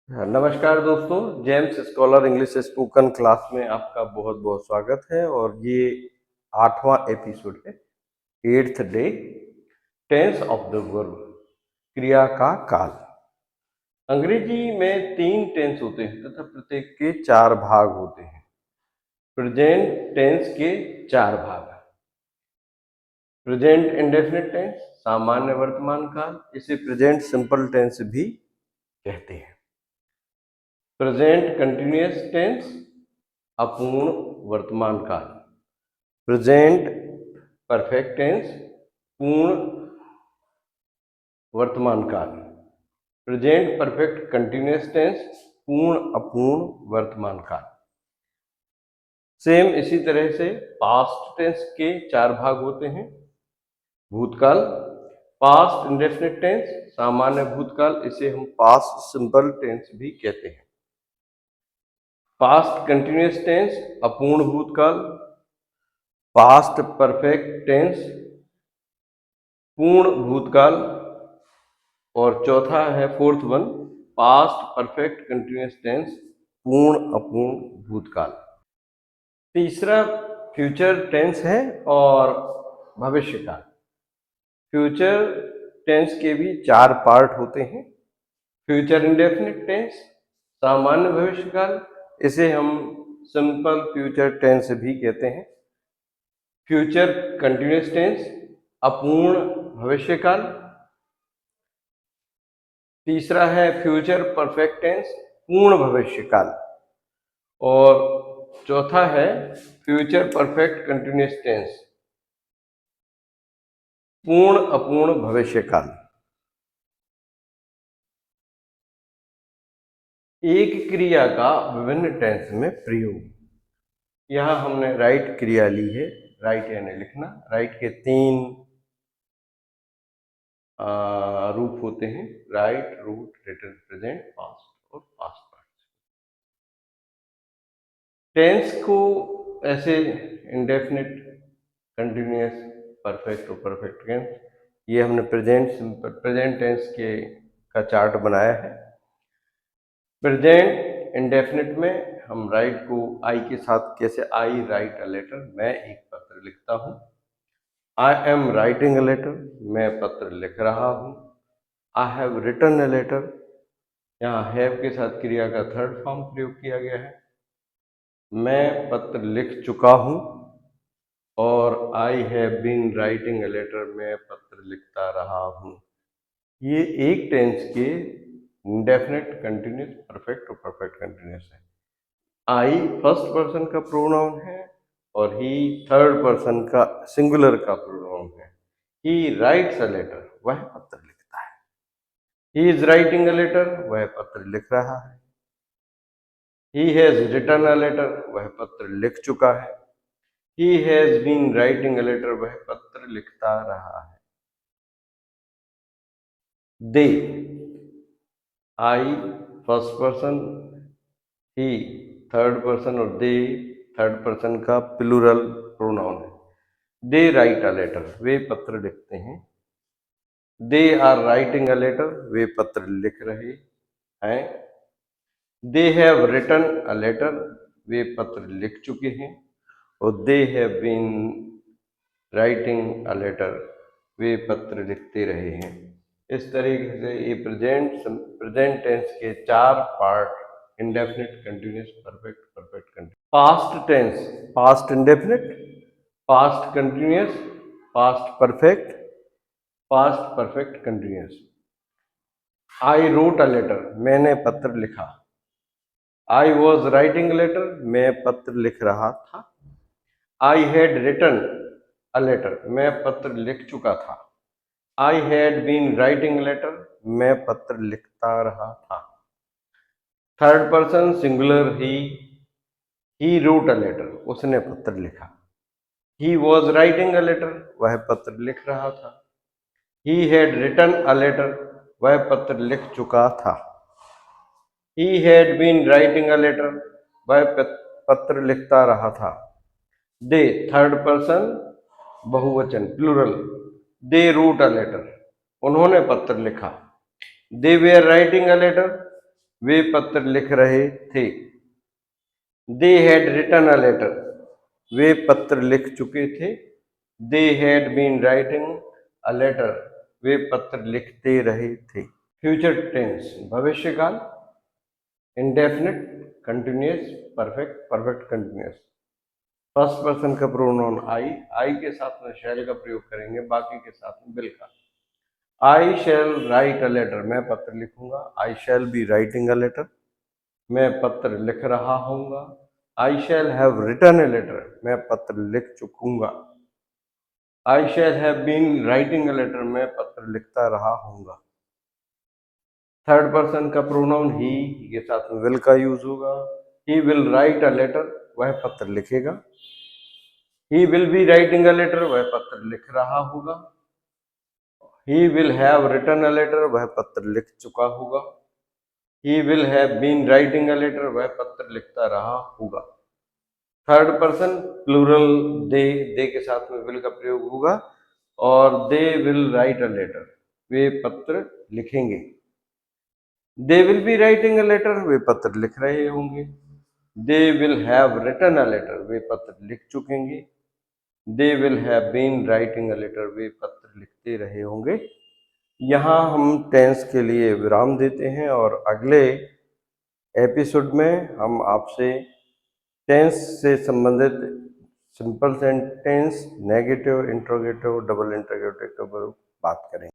नमस्कार दोस्तों, James scholar English spoken class में आपका बहुत बहुत स्वागत है। और ये 8वां एपिसोड है, 8th day, tense of the verb, क्रिया का काल। अंग्रेजी में 3 टेंस होते हैं तथा प्रत्येक के 4 भाग होते हैं। प्रेजेंट टेंस के 4 भाग: प्रेजेंट इंडेफिनिट टेंस, सामान्य वर्तमान काल, इसे प्रेजेंट सिंपल टेंस भी कहते हैं। प्रेजेंट कंटिन्यूअस टेंस, अपूर्ण वर्तमान काल। प्रेजेंट परफेक्ट टेंस, पूर्ण वर्तमान काल। प्रेजेंट परफेक्ट कंटिन्यूअस टेंस, पूर्ण अपूर्ण वर्तमान काल। सेम इसी तरह से पास्ट टेंस के 4 भाग होते हैं: भूतकाल, पास्ट इंडेफिनिट टेंस, सामान्य भूतकाल, इसे हम पास्ट सिंपल टेंस भी कहते हैं। पास्ट कंटिन्यूअस टेंस, अपूर्ण भूतकाल। पास्ट परफेक्ट टेंस, पूर्ण भूतकाल। और चौथा है, fourth one, past perfect continuous tense, पूर्ण अपूर्ण भूतकाल। तीसरा फ्यूचर टेंस है और भविष्य काल। फ्यूचर टेंस के भी 4 पार्ट होते हैं: फ्यूचर इंडेफिनिट टेंस, सामान्य भविष्य काल, इसे हम सिंपल फ्यूचर टेंस भी कहते हैं। फ्यूचर कंटिन्यूअस टेंस, अपूर्ण भविष्य काल। तीसरा है फ्यूचर परफेक्ट टेंस, पूर्ण भविष्य काल। और चौथा है फ्यूचर परफेक्ट कंटिन्यूअस टेंस, पूर्ण अपूर्ण भविष्य काल। एक क्रिया का विभिन्न टेंस में प्रयोग। यहां हमने राइट क्रिया ली है। राइट यानी लिखना। राइट के 3 रूप होते हैं: write, wrote, written, present, past और पास्ट पार्टिसिपल। टेंस को ऐसे इंडेफिनिट, कंटिन्यूअस, परफेक्ट और परफेक्ट टेंस, ये हमने प्रेजेंट टेंस के का चार्ट बनाया है। प्रेजेंट इंडेफिनिट में हम राइट को आई के साथ कैसे, आई राइट अ लेटर, मैं एक पत्र लिखता हूँ। I am writing a letter, मैं पत्र लिख रहा हूँ। I have written a letter, यहाँ हैव के साथ क्रिया का थर्ड फॉर्म प्रयोग किया गया है। मैं पत्र लिख चुका हूँ। और I have been writing a letter, मैं पत्र लिखता रहा हूँ। ये एक टेंस के इंडेफिनिट, कंटिन्यूअस, परफेक्ट और परफेक्ट कंटिन्यूअस है। आई फर्स्ट पर्सन का प्रोनाउन है और ही थर्ड पर्सन का सिंगुलर का प्रोनाउन है। ही राइट्स अ लेटर, वह पत्र लिखता है। He is writing a letter, वह पत्र लिख रहा है। He has written a letter, वह पत्र लिख चुका है। He has been writing a letter, वह पत्र लिखता रहा है। They, I first person, he third person और दे थर्ड पर्सन का प्लूरल प्रोनाउन है। दे राइट अ लेटर, वे पत्र लिखते हैं। They are writing a letter, वे पत्र लिख रहे हैं। They have written a letter, वे पत्र लिख चुके हैं। और they have been writing a letter, वे पत्र लिखते रहे हैं। इस तरीके से ये प्रेजेंट टेंस के 4 part: indefinite, continuous, perfect, perfect continuous. Past tense, past indefinite, past continuous, past perfect, past perfect continuous. I wrote a letter, मैंने पत्र लिखा। I was writing a letter, मैं पत्र लिख रहा था। I had written a letter, मैं पत्र लिख चुका था। I had been writing letter, मैं पत्र लिखता रहा था। Third person singular he wrote a letter, उसने पत्र लिखा। He was writing a letter, वह पत्र लिख रहा था। He had written a letter, वह पत्र लिख चुका था। He had been writing a letter, वह पत्र लिखता रहा था। दे थर्ड पर्सन बहुवचन plural, they wrote a letter, उन्होंने पत्र लिखा। They were writing a letter, वे पत्र लिख रहे थे। They had written a letter, वे पत्र लिख चुके थे। They had been writing a letter, वे पत्र लिखते रहे थे। फ्यूचर टेंस भविष्य काल, indefinite, continuous, perfect, perfect continuous. First person का प्रोनाउन आई के साथ में शैल का प्रयोग करेंगे, बाकी के साथ में विल का। आई शैल राइट अ लेटर, मैं पत्र लिखूंगा। I shall be writing a letter, मैं पत्र लिख रहा हूंगा। I shall have written a letter, मैं पत्र लिख चुकूंगा। I shall have been writing a letter, मैं पत्र लिखता रहा हूंगा। थर्ड पर्सन का प्रोनाउन ही के साथ में विल का यूज होगा। He will write a letter, वह पत्र लिखेगा। He will be writing a letter, वह पत्र लिख रहा होगा। He will have written a letter, वह पत्र लिख चुका होगा। He will have been writing a letter, वह पत्र लिखता रहा होगा। थर्ड पर्सन प्लूरल दे के साथ में विल का प्रयोग होगा और they will write a letter, वे पत्र लिखेंगे। They will be writing a letter, वे पत्र लिख रहे होंगे। They will have written a letter, वे पत्र लिख चुकेंगे। They will have been writing a letter, वे पत्र लिखते रहे होंगे। यहाँ हम टेंस के लिए विराम देते हैं और अगले एपिसोड में हम आपसे टेंस से संबंधित simple sentence, negative, interrogative, double interrogative पर बात करेंगे।